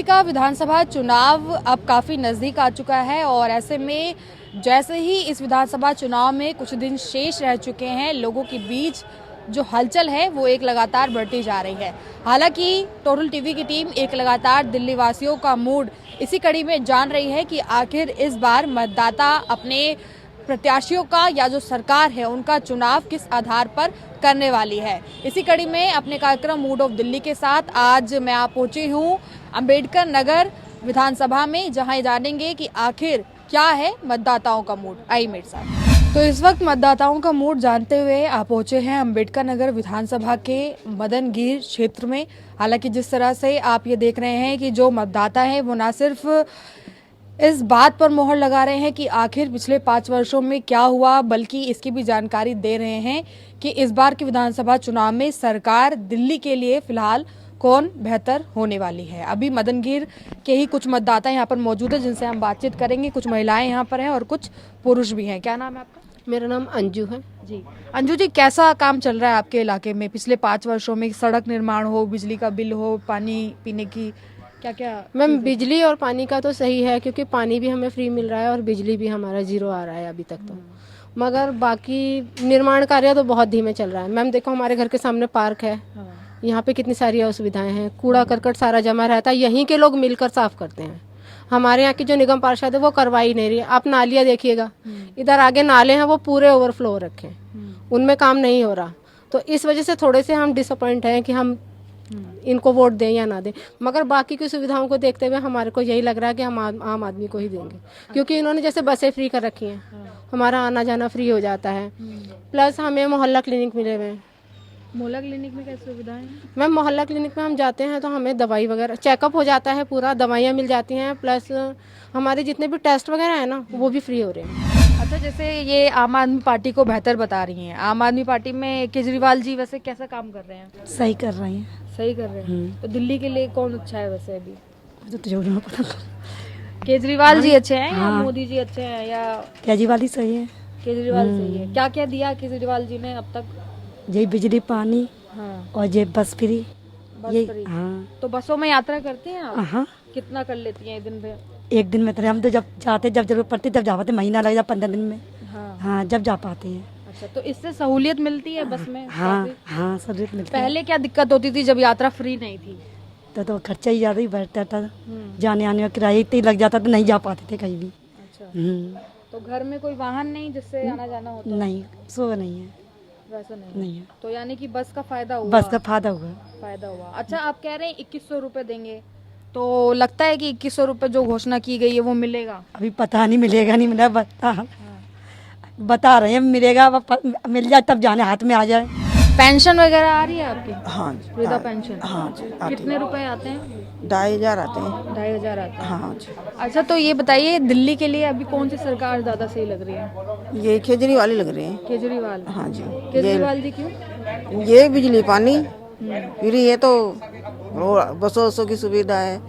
दिल्ली का विधानसभा चुनाव अब काफ़ी नज़दीक आ चुका है और ऐसे में जैसे ही इस विधानसभा चुनाव में कुछ दिन शेष रह चुके हैं, लोगों के बीच जो हलचल है वो एक लगातार बढ़ती जा रही है। हालांकि टोटल टीवी की टीम एक लगातार दिल्ली वासियों का मूड इसी कड़ी में जान रही है कि आखिर इस बार मतदाता अपने प्रत्याशियों का या जो सरकार है उनका चुनाव किस आधार पर करने वाली है। इसी कड़ी में अपने कार्यक्रम मूड ऑफ दिल्ली के साथ आज मैं आप पहुंची हूं अंबेडकर नगर विधानसभा में, जहां ये जानेंगे कि आखिर क्या है मतदाताओं का मूड। आइए मेरे साथ। तो इस वक्त मतदाताओं का मूड जानते हुए आप पहुंचे हैं अंबेडकर नगर विधानसभा के मदनगीर क्षेत्र में। हालांकि जिस तरह से आप ये देख रहे हैं कि जो मतदाता है वो ना सिर्फ इस बात पर मोहर लगा रहे हैं कि आखिर पिछले 5 वर्षों में क्या हुआ, बल्कि इसकी भी जानकारी दे रहे हैं कि इस बार के विधानसभा चुनाव में सरकार दिल्ली के लिए फिलहाल कौन बेहतर होने वाली है। अभी मदनगीर के ही कुछ मतदाता यहाँ पर मौजूद है जिनसे हम बातचीत करेंगे। कुछ महिलाएं यहाँ पर हैं और कुछ पुरुष भी हैं। क्या नाम है आपका? मेरा नाम अंजू है जी। अंजू जी, कैसा काम चल रहा है आपके इलाके में पिछले 5 वर्षों में? सड़क निर्माण हो, बिजली का बिल हो, पानी पीने की क्या क्या? मैम, बिजली और पानी का तो सही है क्योंकि पानी भी हमें फ्री मिल रहा है और बिजली भी हमारा 0 आ रहा है अभी तक तो। मगर बाकी निर्माण कार्य तो बहुत धीमे चल रहा है। मैम देखो, हमारे घर के सामने पार्क है, यहाँ पे कितनी सारी असुविधाएं हैं। कूड़ा करकट सारा जमा रहता है, यहीं के लोग मिलकर साफ करते हैं। हमारे यहाँ की जो निगम पार्षद है वो करवा ही नहीं रही है। आप नालियाँ देखिएगा, इधर आगे नाले हैं वो पूरे ओवरफ्लो रखे हैं, उनमें काम नहीं हो रहा। तो इस वजह से थोड़े से हम डिसअपॉइंट हैं कि हम इनको वोट दें या ना दें। मगर बाकी की सुविधाओं को देखते हुए हमारे को यही लग रहा है कि हम आम आदमी को ही देंगे, क्योंकि इन्होंने जैसे बसें फ्री कर रखी हैं, हमारा आना जाना फ्री हो जाता है। प्लस हमें मोहल्ला क्लिनिक मिले हुए हैं। मोहल्ला क्लिनिक में क्या सुविधाएं हैं? मैम, मोहल्ला क्लिनिक में हम जाते हैं तो हमें दवाई वगैरह चेकअप हो जाता है, पूरा दवाइयाँ मिल जाती हैं। प्लस हमारे जितने भी टेस्ट वगैरह है ना वो भी फ्री हो रहे हैं। अच्छा, जैसे ये आम आदमी पार्टी को बेहतर बता रही हैं, आम आदमी पार्टी में केजरीवाल जी वैसे कैसा काम कर रहे हैं? सही कर रही हैं। सही कर रहे हैं। तो दिल्ली के लिए कौन अच्छा है वैसे अभी? तो जरूर में पता केजरीवाल जी अच्छे हैं या हाँ। मोदी जी अच्छे हैं या केजरीवाल ही सही है। केजरीवाल सही है? क्या क्या दिया केजरीवाल जी ने अब तक? यही बिजली पानी हाँ, और ये बस फ्री। बस ये फ्री। हाँ तो बसों में यात्रा करते हैं आप? हाँ, कितना कर लेती हैं दिन में? एक दिन में तो हम तो जब जाते जब जरूरत पड़ती तब जा पाते, महीना लग जाए 15 दिन में। हाँ। हाँ, जब जा पाते हैं। अच्छा, तो इससे सहूलियत मिलती है बस में? हाँ काफी? हाँ, सब रेट मिलता है। पहले क्या दिक्कत होती थी जब यात्रा फ्री नहीं थी? तो खर्चा ही ज़्यादा ही बढ़ता था, जाने आने में किराया इतना ही लग जाता तो नहीं जा पाते थे कहीं भी। अच्छा, तो घर में कोई वाहन नहीं जिससे आना जाना होता? नहीं, सो नहीं है, वैसा नहीं नहीं है। तो यानी कि बस का फायदा हुआ? बस का फायदा हुआ। फायदा हुआ। अच्छा, आप कह रहे हैं 2100 रुपए देंगे, तो लगता है कि 2100 रुपए जो घोषणा की गई है वो मिलेगा? अभी पता नहीं मिलेगा नहीं मिला, बता रहे हैं मिलेगा, मिल जाए तब जाने हाथ में आ जाए। पेंशन वगैरह आ रही है आपकी? हाँ जी, वृद्धा पेंशन? हाँ जी, आते कितने रुपए आते हैं? हैं 2500 आते हैं। 2500 आते हैं। हाँ जी, अच्छा, तो ये बताइए दिल्ली के लिए अभी कौन सी सरकार ज्यादा सही लग रही है? ये केजरीवाल ही लग रहे हैं। केजरीवाल? हाँ जी, केजरीवाल जी क्यों? ये बिजली पानी फिर ये तो बसों वसों की सुविधा है,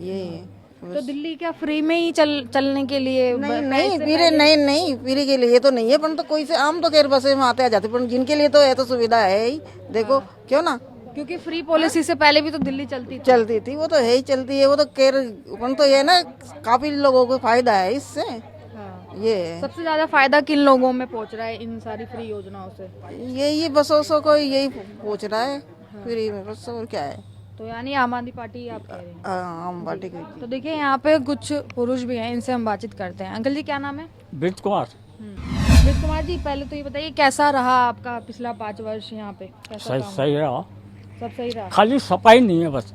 ये है। तो दिल्ली क्या फ्री में ही चलने के लिए? नहीं फिर के लिए तो नहीं है, पर तो कोई से आम तो खैर बसे में आते आ जाते, पर जिनके लिए तो है तो सुविधा है ही। देखो क्यों ना, क्योंकि फ्री पॉलिसी से पहले भी तो दिल्ली चलती थी वो तो है ही, चलती है वो तो खैर, पर तो ये ना काफी लोगों को फायदा है इससे। हाँ। ये है। सबसे ज्यादा फायदा किन लोगों में पहुंच रहा है इन सारी फ्री योजनाओं से? ये बसों को यही पूछ रहा है फ्री में, बस और क्या है। तो यानी आम आदमी पार्टी आप कह रहे हैं? आम पार्टी की। तो देखिए यहाँ पे कुछ पुरुष भी हैं, इनसे हम बातचीत करते हैं। अंकल जी, क्या नाम है? ब्रिज कुमार। ब्रिज कुमार जी, पहले तो ये बताइए कैसा रहा आपका पिछला 5 वर्ष यहाँ पे? कैसा सही काम? सही रहा, सब सही रहा? खाली सफाई नहीं है बस,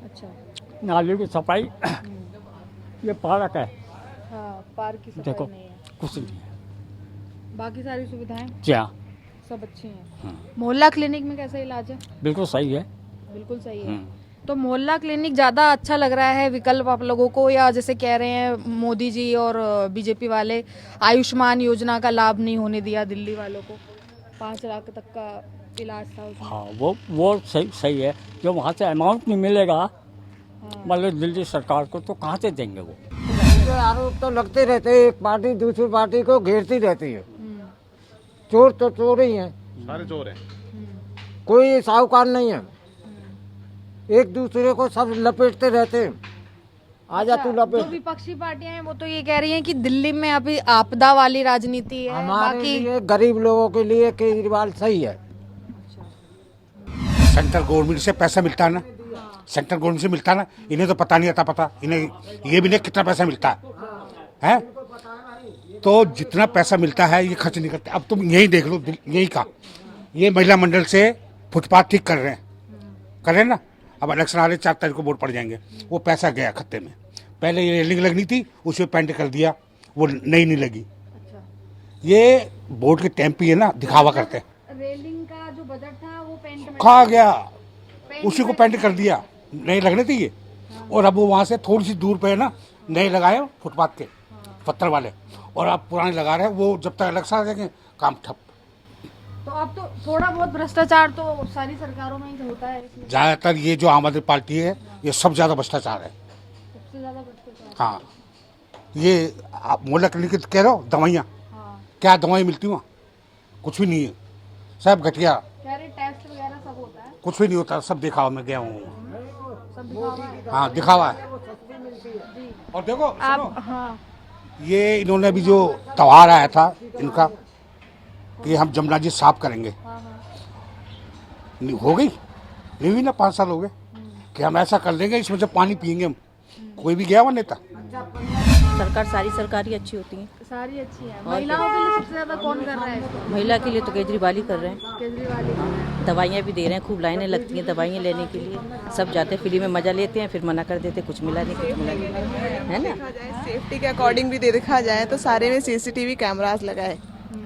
अच्छा। नाली की सफाई। ये पार्क है, हाँ, पार्क की सफाई देखो नहीं है, कुछ नहीं है। बाकी सारी सुविधाएं क्या सब अच्छी हैं। मोहल्ला क्लिनिक में कैसा इलाज है? बिल्कुल सही है। बिल्कुल सही है। तो मोहल्ला क्लिनिक ज़्यादा अच्छा लग रहा है विकल्प आप लोगों को, या जैसे कह रहे हैं मोदी जी और बीजेपी वाले आयुष्मान योजना का लाभ नहीं होने दिया दिल्ली वालों को? 5 लाख तक का इलाज था उसमें। हाँ, वो सही है। जो वहाँ से अमाउंट नहीं मिलेगा मतलब दिल्ली सरकार को, तो कहाँ से देंगे वो? आरोप तो लगते रहते हैं, एक पार्टी दूसरी पार्टी को घेरती रहती है। चोर तो चोर ही हैं, सारे चोर हैं, कोई साहूकार नहीं है। एक दूसरे को सब लपेटते रहते हैं। आजा तू जो लपेट। विपक्षी पार्टियां हैं वो तो ये कह रही हैं कि दिल्ली में अभी आपदा वाली राजनीति है, हमारे बाकी लिए गरीब लोगों के लिए केजरीवाल सही है। सेंट्रल गवर्नमेंट से पैसा मिलता है ना, सेंट्रल गवर्नमेंट से मिलता है ना, इन्हें तो पता नहीं आता, पता इन्हें ये भी नहीं कितना पैसा मिलता है। तो जितना पैसा मिलता है ये खर्च नहीं करते। अब तुम यही देख लो, यही का ये महिला मंडल से फुटपाथ ठीक कर रहे हैं ना। अब इलेक्शन आ रहे, 4 तारीख को वोट पड़ जाएंगे, वो पैसा गया खत्ते में। पहले ये रेलिंग लगनी थी, उसमें पेंट कर दिया, वो नहीं लगी। ये वोट के टाइम पे है ना, दिखावा करते हैं। रेलिंग का जो बजट था वो पेंट में खा गया, उसी को पेंट कर दिया, नए लगने थे ये। और अब वो वहाँ से थोड़ी सी दूर पे है ना, नए लगाए फुटपाथ के पत्थर वाले, और अब पुराने लगा रहे हैं। वो जब तक इलेक्शन आ जाएंगे काम ठप। तो अब तो थोड़ा बहुत भ्रष्टाचार तो सारी सरकारों में ही होता है, इसमें ज़्यादातर ये जो आम आदमी पार्टी है, ये सब ज़्यादा भ्रष्टाचार है। सबसे ज्यादा भ्रष्टाचार। हाँ, ये आप मोहल्ला क्लिनिक कह रहे हो, दवाइयाँ क्या दवाई मिलती वहाँ? कुछ भी नहीं है, सब घटिया, कह रहे टेस्ट वगैरह सब होता है, कुछ भी नहीं होता, सब दिखावा में गया हूँ। सब दिखावा है। हाँ, दिखावा है। और देखो आप सुनो, हाँ ये इन्होंने अभी जो त्योहार आया था इनका कि हम जमुना जी साफ करेंगे, हो गई नहीं हुई ना, 5 साल हो गए कि हम ऐसा कर लेंगे, इसमें जब पानी पियेंगे हम। कोई भी गया हुआ नेता? सरकार सारी सरकारी अच्छी होती है। सारी अच्छी है। महिलाओं के लिए सबसे ज्यादा कौन कर रहा है इसको? महिला के लिए तो केजरीवाल ही कर रहे हैं। केजरीवाल ही कर रहा है। दवाइयाँ भी दे रहे हैं, खूब लाइनें लगती हैं दवाइयाँ लेने के लिए। सब जाते हैं फ्री में, मजा लेते हैं, फिर मना कर देते, कुछ मिला नहीं, कुछ मिला नहीं, है ना। सेफ्टी के अकॉर्डिंग भी देखा जाए तो सारे में सीसीटीवी कैमरास लगाए।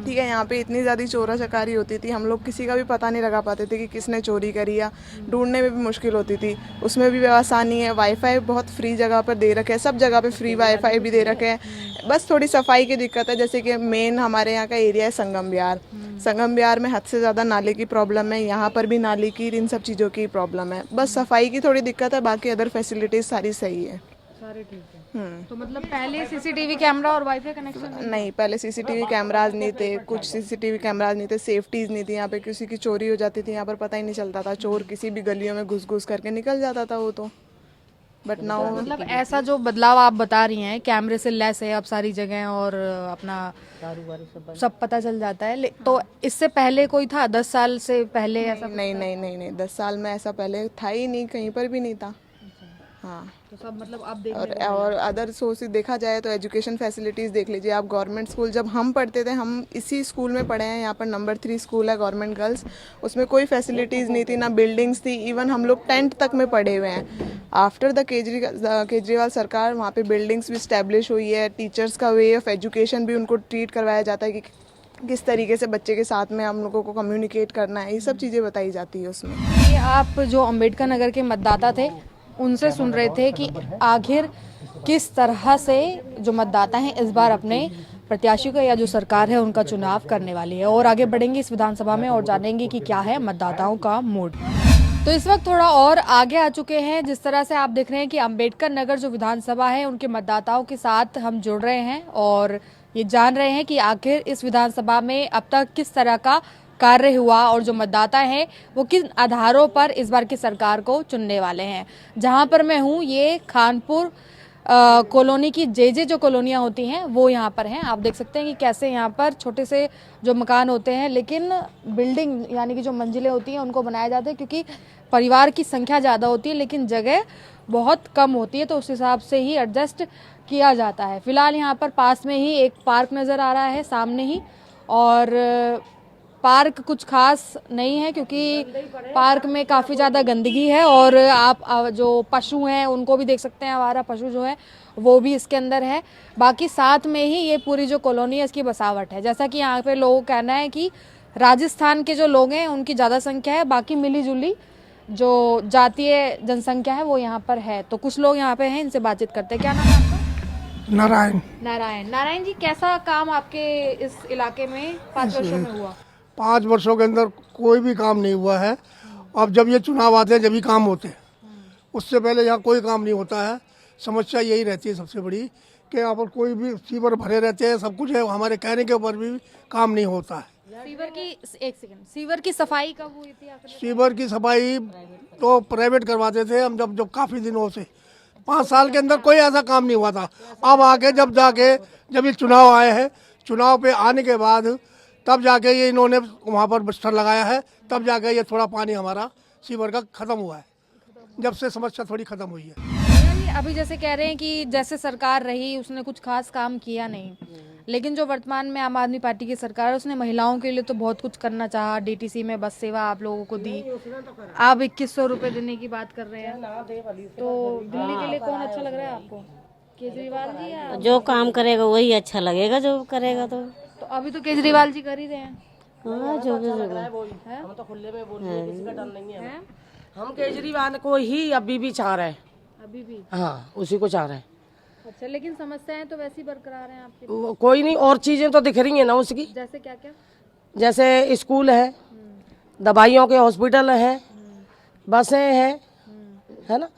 ठीक है, यहाँ पे इतनी ज़्यादा चोरा चकारी होती थी, हम लोग किसी का भी पता नहीं लगा पाते थे कि किसने चोरी करी, या ढूंढने में भी मुश्किल होती थी। उसमें भी व्यवस्था नहीं है। वाईफाई बहुत फ्री जगह पर दे रखे हैं, सब जगह पे फ्री वाईफाई भी दे रखे हैं। बस थोड़ी सफाई की दिक्कत है, जैसे कि मेन हमारे यहाँ का एरिया है संगम विहार। संगम विहार में हद से ज़्यादा नाले की प्रॉब्लम है, यहाँ पर भी नाले की, इन सब चीज़ों की प्रॉब्लम है। बस सफाई की थोड़ी दिक्कत है, बाकी अदर फैसिलिटीज़ सारी सही है। सारे ठीक है। तो मतलब पहले सीसीटीवी कैमरा और वाईफाई कनेक्शन नहीं, पहले सीसीटीवी कैमराज नहीं थे, कुछ सीसीटीवी कैमराज नहीं थे, सेफ्टीज नहीं थी। यहाँ पे किसी की चोरी हो जाती थी, यहाँ पर पता ही नहीं चलता था, चोर किसी भी गलियों में घुस करके निकल जाता था वो तो। बट नाउ मतलब ऐसा जो बदलाव आप बता रही हैं, कैमरे से लेस है अब सारी जगह, और अपना सब पता चल जाता है। तो इससे पहले कोई था 10 साल से पहले ऐसा? नहीं, 10 साल में ऐसा पहले था ही नहीं, कहीं पर भी नहीं था। हाँ, तो सब मतलब आप देख और अदर सोर्स देखा जाए तो एजुकेशन फैसिलिटीज़ देख लीजिए आप। गवर्नमेंट स्कूल जब हम पढ़ते थे, हम इसी स्कूल में पढ़े हैं, यहाँ पर नंबर 3 स्कूल है गवर्नमेंट गर्ल्स, उसमें कोई फैसिलिटीज़ नहीं थी, ना बिल्डिंग्स थी। इवन हम लोग 10th तक में पढ़े हुए हैं। आफ्टर द केजरीवाल सरकार वहाँ पे बिल्डिंग्स भी स्टैब्लिश हुई है, टीचर्स का वे ऑफ एजुकेशन भी उनको ट्रीट करवाया जाता है कि किस तरीके से बच्चे के साथ में हम लोगों को कम्युनिकेट करना है, ये सब चीज़ें बताई जाती है उसमें। ये आप जो अम्बेडकर नगर के मतदाता थे उनसे सुन रहे थे कि आखिर किस तरह से जो मतदाता हैं इस बार अपने प्रत्याशी को या जो सरकार है उनका चुनाव करने वाली है। और आगे बढ़ेंगे इस विधानसभा में और जानेंगे कि क्या है मतदाताओं का मूड। तो इस वक्त थोड़ा और आगे आ चुके हैं। जिस तरह से आप देख रहे हैं कि अम्बेडकर नगर जो विधानसभा है उनके मतदाताओं के साथ हम जुड़ रहे हैं और ये जान रहे हैं कि आखिर इस विधानसभा में अब तक किस तरह का कार्य हुआ और जो मतदाता हैं वो किन आधारों पर इस बार की सरकार को चुनने वाले हैं। जहां पर मैं हूं ये खानपुर कॉलोनी की जे जो कॉलोनियां होती हैं वो यहाँ पर हैं। आप देख सकते हैं कि कैसे यहाँ पर छोटे से जो मकान होते हैं, लेकिन बिल्डिंग यानी कि जो मंजिलें होती हैं उनको बनाया जाता है क्योंकि परिवार की संख्या ज़्यादा होती है लेकिन जगह बहुत कम होती है, तो उस हिसाब से ही एडजस्ट किया जाता है। फिलहाल यहाँ पर पास में ही एक पार्क नज़र आ रहा है सामने ही, और पार्क कुछ खास नहीं है क्योंकि पार्क में काफ़ी ज़्यादा गंदगी है और आप जो पशु हैं उनको भी देख सकते हैं, हमारा पशु जो है वो भी इसके अंदर है। बाकी साथ में ही ये पूरी जो कॉलोनी है इसकी बसावट है। जैसा कि यहाँ पे लोगों का कहना है कि राजस्थान के जो लोग हैं उनकी ज़्यादा संख्या है, बाकी मिली जुली जो जातीय जनसंख्या है वो यहाँ पर है। तो कुछ लोग यहाँ पे हैं, इनसे बातचीत करते हैं। क्या नाम है आपका? नारायण जी, कैसा काम आपके इस इलाके में 5 वर्षों में हुआ? 5 वर्षों के अंदर कोई भी काम नहीं हुआ है। अब जब ये चुनाव आते हैं जब ही काम होते हैं, उससे पहले यहाँ कोई काम नहीं होता है। समस्या यही रहती है सबसे बड़ी कि यहाँ पर कोई भी सीवर भरे रहते हैं, सब कुछ है, हमारे कहने के ऊपर भी काम नहीं होता है। सीवर की एक सेकंड, सीवर की सफाई कब हुई थी आखिर? सीवर की सफाई तो प्राइवेट करवाते थे हम, जब जब काफ़ी दिनों से 5 साल के अंदर कोई ऐसा काम नहीं हुआ था। अब आके जब ये चुनाव आए हैं, चुनाव पे आने के बाद तब जाके ये इन्होंने वहाँ पर बस्तर लगाया है, तब जाके ये थोड़ा पानी हमारा सीवर का ख़त्म हुआ है, जब से समस्या थोड़ी ख़त्म हुई है। अभी जैसे कह रहे हैं कि जैसे सरकार रही उसने कुछ खास काम किया नहीं, लेकिन जो वर्तमान में आम आदमी पार्टी की सरकार है उसने महिलाओं के लिए तो बहुत कुछ करना चाहा। डीटीसी में बस सेवा आप लोगों को दी, आप 2100 रुपए देने की बात कर रहे हैं। तो दिल्ली के लिए कौन अच्छा लग रहा है आपको, केजरीवाल जी या? जो काम करेगा वही अच्छा लगेगा, जो करेगा तो अभी तो केजरीवाल जी कर ही रहे हैं। हाँ, जो भी हम तो खुले में बोल रहे हैं, किसी का डर नहीं है। हम केजरीवाल को ही अभी भी चाह रहे हैं, अभी भी? हाँ, उसी को चाह रहे हैं। अच्छा, लेकिन समस्याएं तो वैसी बरकरार हैं आपके? कोई नहीं, और चीजें तो दिख रही है ना उसकी। जैसे क्या क्या? जैसे स्कूल है, दवाइयों के हॉस्पिटल है, बसें हैं, है ना,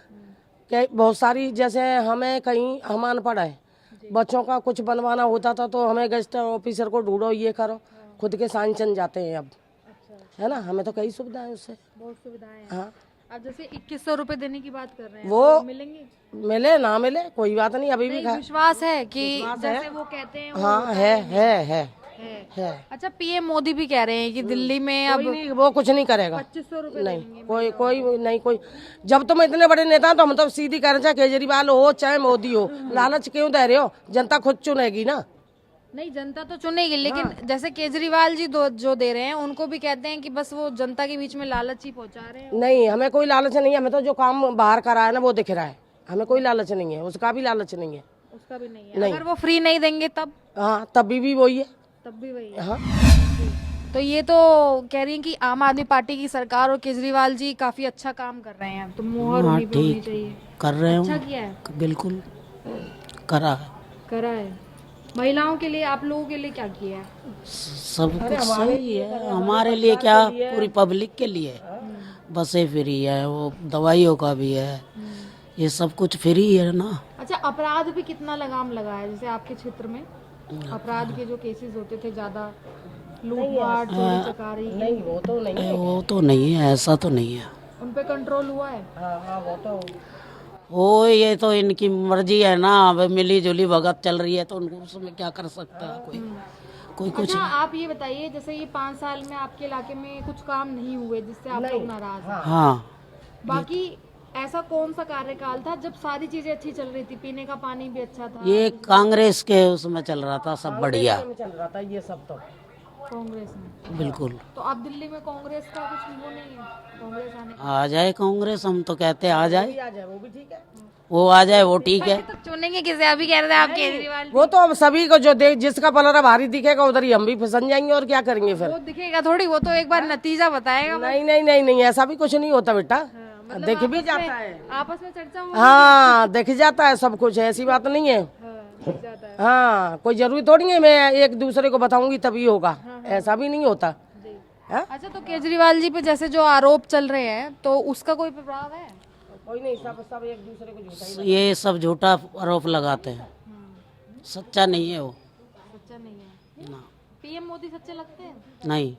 क्या बहुत सारी। जैसे हमें कहीं हम अनपढ़ है, बच्चों का कुछ बनवाना होता था तो हमें गेस्ट ऑफिसर को ढूंढो, ये करो, खुद के सांचन जाते हैं अब, है ना। हमें तो कई सुविधाएं उससे, बहुत सुविधाएं हैं। हाँ, अब जैसे 2100 रुपए देने की बात कर रहे हैं, वो तो मिलेंगे? मिले ना मिले कोई बात नहीं, अभी भी विश्वास है कि जैसे वो कहते हैं वो हाँ है। अच्छा, पीएम मोदी भी कह रहे हैं कि दिल्ली में अब नहीं, वो कुछ नहीं करेगा। 2500 रुपए नहीं, कोई नहीं, कोई। जब तुम इतने बड़े नेता तो हम तो सीधी कह रहे, चाहे केजरीवाल हो चाहे मोदी हो, लालच क्यों दे रहे हो? जनता खुद चुनेगी ना। नहीं, जनता तो चुनेगी, लेकिन जैसे केजरीवाल जी जो दे रहे हैं उनको भी कहते हैं कि बस वो जनता के बीच में लालच ही पहुंचा रहे हैं। नहीं, हमें कोई लालच नहीं है, हमें तो जो काम बाहर करा है ना वो दिख रहा है, हमें कोई लालच नहीं है, उसका भी लालच नहीं है। उसका भी नहीं है। अगर वो फ्री नहीं देंगे तब? हाँ, तभी भी वही है, तब भी वही है। हाँ। तो ये तो कह रही हैं कि आम आदमी पार्टी की सरकार और केजरीवाल जी काफी अच्छा काम कर रहे हैं, तो मुहर उन्हीं पे होनी चाहिए। कर रहे हैं, अच्छा किया है, बिल्कुल करा है। महिलाओं के लिए, आप लोगों के लिए क्या किया है? सब कुछ सही है हमारे लिए, क्या पूरी पब्लिक के लिए। बसें फ्री है, वो दवाइयों का भी है, ये सब कुछ फ्री है ना। अच्छा, अपराध भी कितना लगाम लगा है? जैसे आपके क्षेत्र में अपराध के जो केसेस होते थे ज्यादा, लूटपाट, चोरी चकारी, नहीं, वो तो नहीं है, ऐसा तो नहीं है। उन पे कंट्रोल हुआ है? हाँ, वो तो ये तो इनकी मर्जी है ना, अब मिली जुली भगत चल रही है तो उनको उसमें क्या कर सकता है कोई कुछ। अच्छा, आप ये बताइए, जैसे ये 5 साल में आपके इलाके में कुछ काम नहीं हुए जिससे आप लोग नाराज हैं? हाँ, बाकी ऐसा कौन सा कार्यकाल था जब सारी चीजें अच्छी चल रही थी, पीने का पानी भी अच्छा था? ये कांग्रेस के उसमें चल रहा था सब बढ़िया, चल रहा था ये सब तो कांग्रेस में। बिल्कुल। तो अब दिल्ली में कांग्रेस का कुछ वो नहीं है? कांग्रेस आने आ जाए कांग्रेस, हम तो कहते आ जाए, वो भी ठीक है, वो आ जाए वो ठीक है। तो चुनेंगे किसे? अभी कह रहे थे आप केजरीवाल। वो तो अब सभी को जो जिसका पलड़ा भारी दिखेगा उधर ही हम भी फिसन जाएंगे, और क्या करेंगे फिर? वो दिखेगा थोड़ी, वो तो एक बार नतीजा बताएगा। नहीं, ऐसा भी कुछ नहीं होता बेटा, देख भी जाता है, आपस में चर्चा हो। हाँ, देख जाता है सब कुछ, ऐसी बात नहीं है। हाँ, कोई जरूरी थोड़ी है मैं एक दूसरे को बताऊंगी तभी होगा, ऐसा भी नहीं होता। अच्छा, तो केजरीवाल जी पे जैसे जो आरोप चल रहे हैं तो उसका कोई प्रभाव है? कोई नहीं, सब एक दूसरे को झूठा ही ये सब झूठा आरोप लगाते हैं, सच्चा नहीं है वो। सच्चा नहीं है ना, पीएम मोदी सच्चे लगते हैं? नहीं,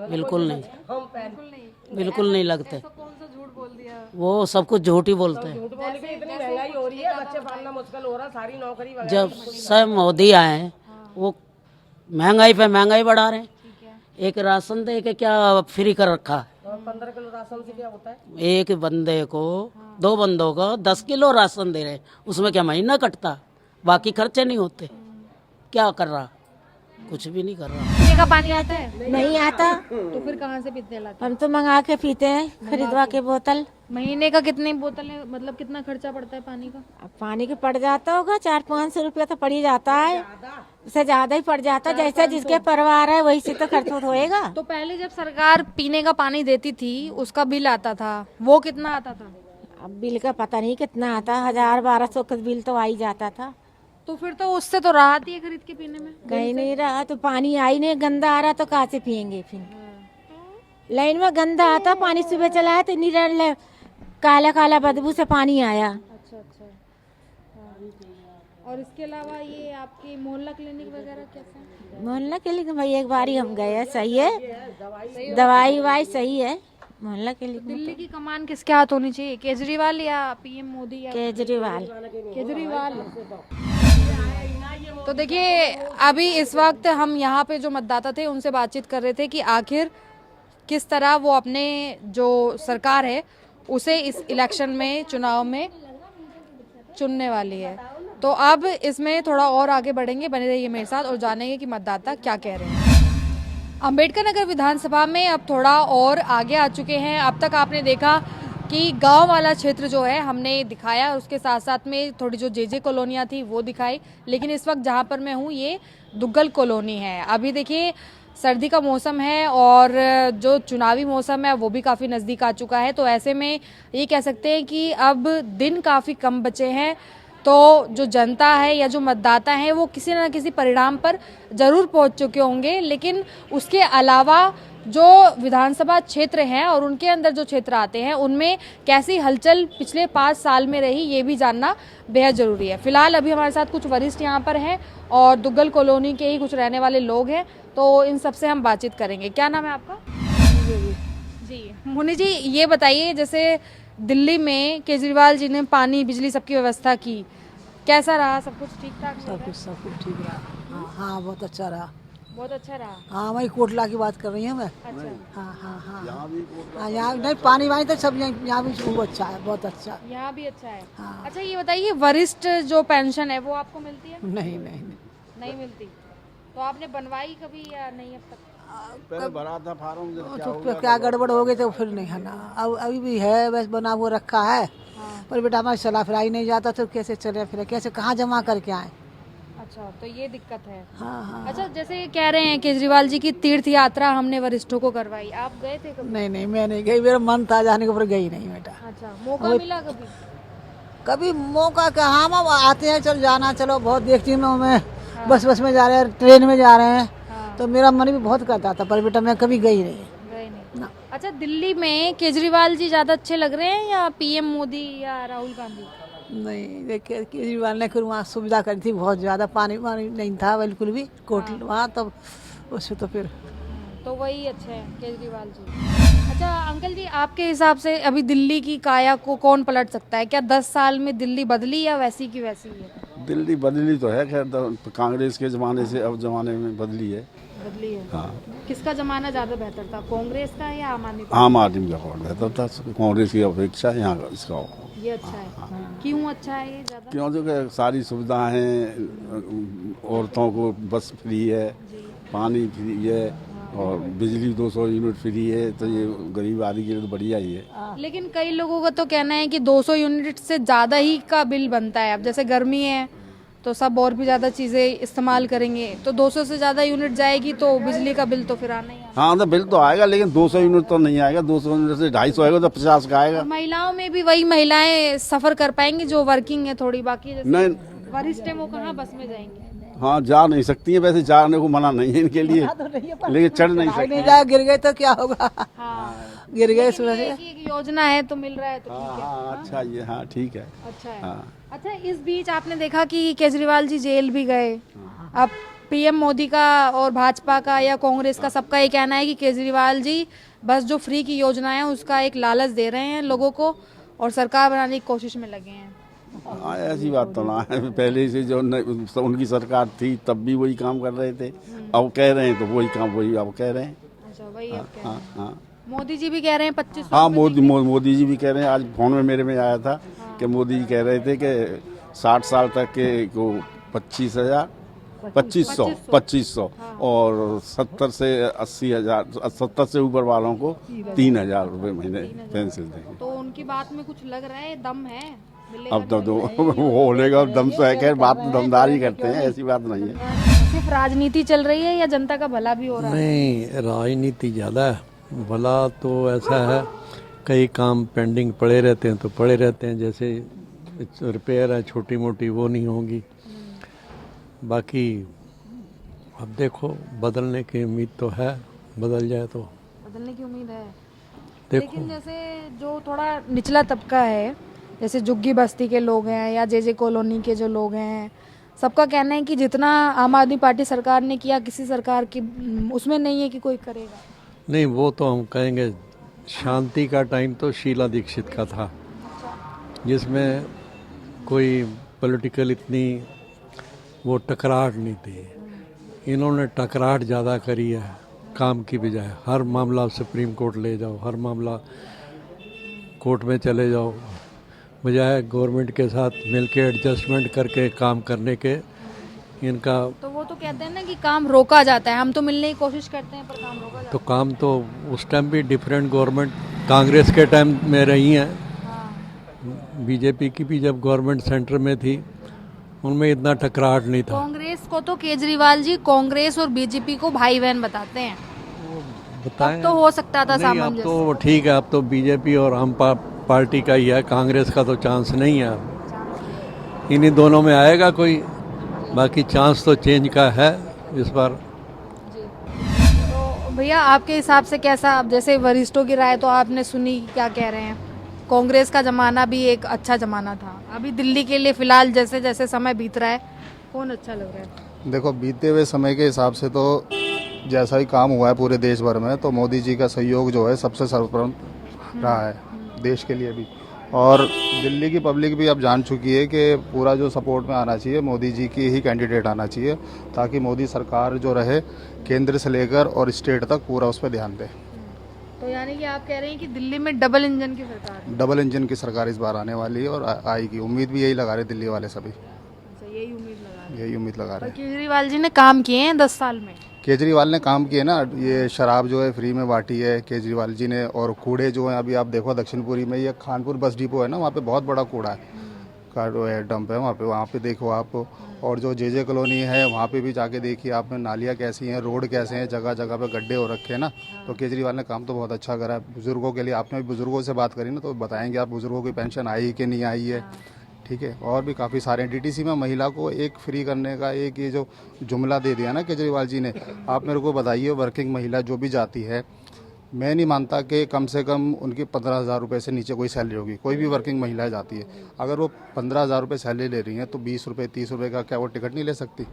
बिल्कुल नहीं, बिल्कुल नहीं। बिल्कुल नहीं लगते। तो कौन सा झूठ बोल दिया? वो सब कुछ झूठ ही बोलते हैं। इतनी महंगाई हो रही है, बच्चे पालना मुश्किल हो रहा, सारी नौकरी जब सब मोदी आए वो महंगाई पे महंगाई बढ़ा रहे हैं। एक राशन दे के क्या फ्री कर रखा है? 15 किलो राशन से क्या होता है? एक बंदे को 2 बंदों को 10 किलो राशन दे रहे, उसमें क्या महीना कटता? बाकी खर्चे नहीं होते। क्या कर रहा? कुछ भी नहीं कर रहा। पीने का पानी आता है? नहीं आता। तो फिर कहाँ से पीते लाते? हम तो मंगा के पीते हैं, खरीदवा के बोतल। महीने का कितनी बोतल है, मतलब कितना खर्चा पड़ता है पानी का? अब पानी के पड़ जाता होगा 400-500 रुपया तो पड़ ही जाता है, उससे ज्यादा ही पड़ जाता है। जैसा जिसके परिवार है वही से तो खर्च होएगा। तो पहले जब सरकार पीने का पानी देती थी उसका बिल आता था, वो कितना आता था? अब बिल का पता नहीं कितना आता, 1000-1200 का बिल तो आ ही जाता था। तो फिर तो उससे तो राहत ही है खरीद के पीने में। कहीं नहीं रहा तो पानी आई नहीं, गंदा आ रहा तो कहाँ से पियेंगे? फिर लाइन में गंदा आता पानी, सुबह चलाया तो काला काला बदबू से पानी आया। अच्छा। और इसके अलावा ये आपकी मोहल्ला क्लिनिक वगैरह कैसे हैं? मोहल्ला क्लिनिक भाई एक बार ही हम गए हैं, सही है, दवाई वाई सही है मोहल्ला क्लिनिक में। दिल्ली की कमान किसके हाथ होनी चाहिए, केजरीवाल या पीएम मोदी या केजरीवाल। तो देखिए अभी इस वक्त हम यहाँ पे जो मतदाता थे उनसे बातचीत कर रहे थे कि आखिर किस तरह वो अपने जो सरकार है उसे इस इलेक्शन में, चुनाव में चुनने वाली है। तो अब इसमें थोड़ा और आगे बढ़ेंगे, बने रहिए मेरे साथ और जानेंगे कि मतदाता क्या कह रहे हैं। अंबेडकर नगर विधानसभा में अब थोड़ा और आगे आ चुके हैं। अब तक आपने देखा कि गांव वाला क्षेत्र जो है हमने दिखाया, उसके साथ साथ में थोड़ी जो जेजे कॉलोनियाँ थी वो दिखाई, लेकिन इस वक्त जहां पर मैं हूं ये दुग्गल कॉलोनी है। अभी देखिए सर्दी का मौसम है और जो चुनावी मौसम है वो भी काफ़ी नज़दीक आ चुका है, तो ऐसे में ये कह सकते हैं कि अब दिन काफ़ी कम बचे हैं। तो जो जनता है या जो मतदाता हैं वो किसी न किसी परिणाम पर ज़रूर पहुंच चुके होंगे, लेकिन उसके अलावा जो विधानसभा क्षेत्र हैं और उनके अंदर जो क्षेत्र आते हैं उनमें कैसी हलचल पिछले 5 साल में रही ये भी जानना बेहद ज़रूरी है। फिलहाल अभी हमारे साथ कुछ वरिष्ठ यहाँ पर हैं और दुग्गल कॉलोनी के ही कुछ रहने वाले लोग हैं, तो इन सबसे हम बातचीत करेंगे। क्या नाम है आपका? जी मुनि जी, ये बताइए जैसे दिल्ली में केजरीवाल जी ने पानी बिजली सबकी व्यवस्था की, कैसा रहा? सब कुछ ठीक ठाक? सब कुछ ठीक रहा। हाँ बहुत अच्छा रहा। बहुत अच्छा रहा। हाँ वही कोटला की बात कर रही हूँ मैं। अच्छा। हाँ यहाँ नहीं पानी वानी तो सब यहाँ भी खूब अच्छा है, बहुत अच्छा। यहाँ भी अच्छा है। हाँ। अच्छा ये बताइए वरिष्ठ जो पेंशन है वो आपको मिलती है? नहीं मिलती। तो आपने बनवाई कभी या नहीं अब तक? पहले भरा था फार्म, तो क्या गड़बड़ हो गई तो फिर नहीं है ना। अब अभी भी है, बस बना हुआ रखा है। पर बेटा हमारा चला फिरा ही नहीं जाता तो कैसे चले फिर, कैसे कहाँ जमा करके आए? अच्छा तो ये दिक्कत है। हाँ। अच्छा जैसे कह रहे हैं केजरीवाल जी की तीर्थ यात्रा हमने वरिष्ठों को करवाई, आप गए थे कभी? नहीं मैं नहीं गई, मेरा मन था जाने को पर गई नहीं बेटा। अच्छा मौका मिला कभी? कभी मौका का हम अब आते हैं, चल जाना, चलो बहुत देखती हूँ मैं। बस में जा रहे हैं, ट्रेन में जा रहे हैं, तो मेरा मन भी बहुत करता था, पर बेटा मैं कभी गई नहीं ना। अच्छा दिल्ली में केजरीवाल जी ज्यादा अच्छे लग रहे हैं या पीएम मोदी या राहुल गांधी? नहीं देखिए केजरीवाल ने वहाँ सुविधा करी थी बहुत ज़्यादा, पानी वानी नहीं था बिल्कुल भी कोटल वहाँ, तब उससे तो फिर तो वही अच्छे हैं केजरीवाल जी। अच्छा अंकल जी आपके हिसाब से अभी दिल्ली की काया को कौन पलट सकता है? क्या 10 साल में दिल्ली बदली या वैसी की वैसी है? दिल्ली बदली तो है, खैर कांग्रेस के ज़माने से अब ज़माने में बदली है। हाँ। किसका जमाना ज्यादा बेहतर था, कांग्रेस का या आम आदमी? आम आदमी का बहुत बेहतर था, कांग्रेस की अपेक्षा यहाँ का इसका ये अच्छा है। क्यों अच्छा है ये ज्यादा? क्योंकि सारी सुविधाएं हैं, औरतों को बस फ्री है, पानी फ्री है और बिजली 200 यूनिट फ्री है, तो ये गरीब आदमी के लिए तो बढ़िया ही है। लेकिन कई लोगों का तो कहना है कि 200 यूनिट से ज़्यादा ही का बिल बनता है। अब जैसे गर्मी है तो सब और भी ज़्यादा चीज़ें इस्तेमाल करेंगे, तो 200 से ज़्यादा यूनिट जाएगी तो बिजली का बिल तो फिर आना ही आना। हाँ तो बिल तो आएगा, लेकिन 200 यूनिट तो नहीं आएगा। 200 यूनिट से 250 आएगा तो 50 का आएगा। महिलाओं में भी वही महिलाएं सफ़र कर पाएंगी जो वर्किंग है थोड़ी, बाकी जैसे नहीं वरिष्ठ है वो कहाँ बस में जाएंगे? हाँ जा नहीं सकती है, वैसे जाने को मना नहीं है इनके लिए, लेकिन चढ़ नहीं सकती। गिर गए तो क्या होगा? गिर गए इस वजह से। एक योजना है तो मिल रहा है तो ठीक है। हाँ अच्छा ये, हाँ ठीक है। अच्छा है। हाँ। अच्छा इस बीच आपने देखा कि केजरीवाल जी जेल भी गए। अब पीएम मोदी का और भाजपा का या कांग्रेस का सबका ये कहना है कि केजरीवाल जी बस जो फ्री की योजना है उसका एक लालच दे रहे हैं लोगों को और सरकार बनाने की कोशिश में लगे हैं। हाँ ऐसी बात तो ना है, पहले से जो उनकी सरकार थी तब भी वही काम कर रहे थे, अब कह रहे हैं तो वही काम वही अब कह रहे हैं। अच्छा वही अब कह रहे हैं। हाँ मोदी जी भी कह रहे हैं 2500। हाँ मोदी जी भी कह रहे हैं। आज फोन में मेरे में आया था कि मोदी जी कह रहे थे कि 60 साल तक के को 2500 और 70 से 80,000, 70 से ऊपर वालों को 3,000 रुपये महीने पेंशन देंगे। तो उनकी बात में कुछ लग रहा है, दम है? अब तो वो लेगा, दम तो है, खैर बात दमदार ही करते हैं, ऐसी बात नहीं है। सिर्फ राजनीति चल रही है या जनता का भला भी हो रहा है? नहीं राजनीति ज़्यादा है, भला तो ऐसा है कई काम पेंडिंग पड़े रहते हैं तो पड़े रहते हैं, जैसे रिपेयर है छोटी मोटी वो नहीं होगी, बाकी अब देखो बदलने की उम्मीद तो है, बदल जाए तो बदलने की उम्मीद है। देखो। लेकिन जैसे जो थोड़ा निचला तबका है, जैसे झुग्गी बस्ती के लोग हैं या जेजे कॉलोनी के जो लोग हैं, सबका कहना है कि जितना आम आदमी पार्टी सरकार ने किया किसी सरकार की उसमें नहीं है कि कोई करेगा। नहीं, वो तो हम कहेंगे शांति का टाइम तो शीला दीक्षित का था, जिसमें कोई पॉलिटिकल इतनी वो टकराहट नहीं थी। इन्होंने टकराहट ज़्यादा करी है काम की बजाय। हर मामला सुप्रीम कोर्ट ले जाओ, हर मामला कोर्ट में चले जाओ, बजाय गवर्नमेंट के साथ मिलके एडजस्टमेंट करके काम करने के। इनका तो वो तो कहते हैं ना कि काम रोका जाता है, हम तो मिलने की कोशिश करते हैं पर काम रोका जाता तो काम तो उस टाइम भी डिफरेंट गवर्नमेंट कांग्रेस के टाइम में रही हैं, बीजेपी की भी जब गवर्नमेंट सेंटर में थी उनमें इतना टकराहट नहीं था। कांग्रेस को तो केजरीवाल जी कांग्रेस और बीजेपी को भाई बहन बताते हैं, बताएं तो हो सकता था नहीं, अब सामंजस्य। तो ठीक है, अब तो बीजेपी और हम पार्टी का ही है, कांग्रेस का तो चांस नहीं है। इन्हीं दोनों में आएगा कोई, बाकी चांस तो चेंज का है इस बार। तो भैया आपके हिसाब से कैसा, अब जैसे वरिष्ठों की राय तो आपने सुनी, क्या कह रहे हैं? कांग्रेस का जमाना भी एक अच्छा जमाना था, अभी दिल्ली के लिए फिलहाल जैसे जैसे समय बीत रहा है कौन अच्छा लग रहा है? देखो, बीते हुए समय के हिसाब से तो जैसा ही काम हुआ है पूरे देश भर में, तो मोदी जी का सहयोग जो है सबसे सर्वप्रथम रहा है देश के लिए भी। और दिल्ली की पब्लिक भी अब जान चुकी है कि पूरा जो सपोर्ट में आना चाहिए मोदी जी की ही कैंडिडेट आना चाहिए, ताकि मोदी सरकार जो रहे केंद्र से लेकर और स्टेट तक पूरा उस पर ध्यान दे। तो यानी कि आप कह रहे हैं कि दिल्ली में डबल इंजन की सरकार है? डबल इंजन की सरकार इस बार आने वाली है और आएगी, उम्मीद भी यही लगा रहे दिल्ली वाले सभी। यही उम्मीद लगा रहे हैं। केजरीवाल जी ने काम किए हैं 10 साल में। केजरीवाल ने काम किए ना, ये शराब जो है फ्री में बांटी है केजरीवाल जी ने, और कूड़े जो है अभी आप देखो दक्षिणपुरी में ये खानपुर बस डिपो है ना, वहाँ पे बहुत बड़ा कूड़ा है का डंप है वहाँ पे देखो आप। और जो जे कॉलोनी है वहाँ पे भी जाके देखिए आप, नालियाँ कैसी हैं, रोड कैसे हैं, जगह जगह पे गड्ढे हो रखे हैं ना। तो केजरीवाल ने काम तो बहुत अच्छा करा है बुजुर्गों के लिए। आपने भी बुजुर्गों से बात करी ना, तो बताएंगे आप बुजुर्गों की पेंशन आई कि नहीं आई है, ठीक है। और भी काफ़ी सारे डीटीसी में महिला को एक फ्री करने का एक ये जो जुमला दे दिया ना केजरीवाल जी ने, आप मेरे को बताइए वर्किंग महिला जो भी जाती है, मैं नहीं मानता कि कम से कम उनकी 15,000 रुपये से नीचे कोई सैलरी होगी। कोई भी वर्किंग महिला जाती है, अगर वो 15,000 रुपये सैलरी ले रही हैं तो 20 रुपये 30 रुपये का क्या वो टिकट नहीं ले सकती?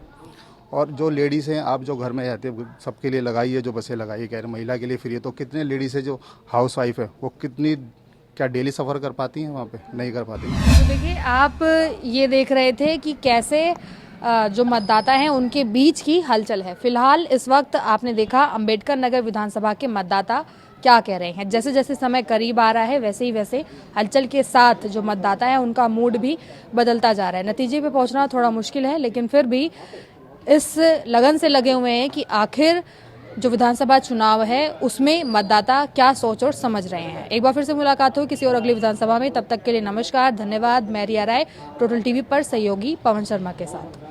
और जो लेडीज़ हैं, आप जो घर में रहते हैं सबके लिए लगाई है, जो बसें लगाई है, कह रहे महिला के लिए फ्री है, तो कितने लेडीज़ है जो हाउस वाइफ है, वो कितनी क्या डेली सफ़र कर पाती हैं वहाँ पे? नहीं कर पाती। तो देखिए, आप ये देख रहे थे कि कैसे जो मतदाता हैं उनके बीच की हलचल है। फिलहाल इस वक्त आपने देखा अंबेडकर नगर विधानसभा के मतदाता क्या कह रहे हैं। जैसे जैसे समय करीब आ रहा है वैसे ही वैसे हलचल के साथ जो मतदाता है उनका मूड भी बदलता जा रहा है। नतीजे पे पहुंचना थोड़ा मुश्किल है, लेकिन फिर भी इस लगन से लगे हुए हैं कि आखिर जो विधानसभा चुनाव है उसमें मतदाता क्या सोच और समझ रहे हैं। एक बार फिर से मुलाकात हो किसी और अगली विधानसभा में, तब तक के लिए नमस्कार, धन्यवाद। मैं रिया राय, टोटल टीवी पर सहयोगी पवन शर्मा के साथ।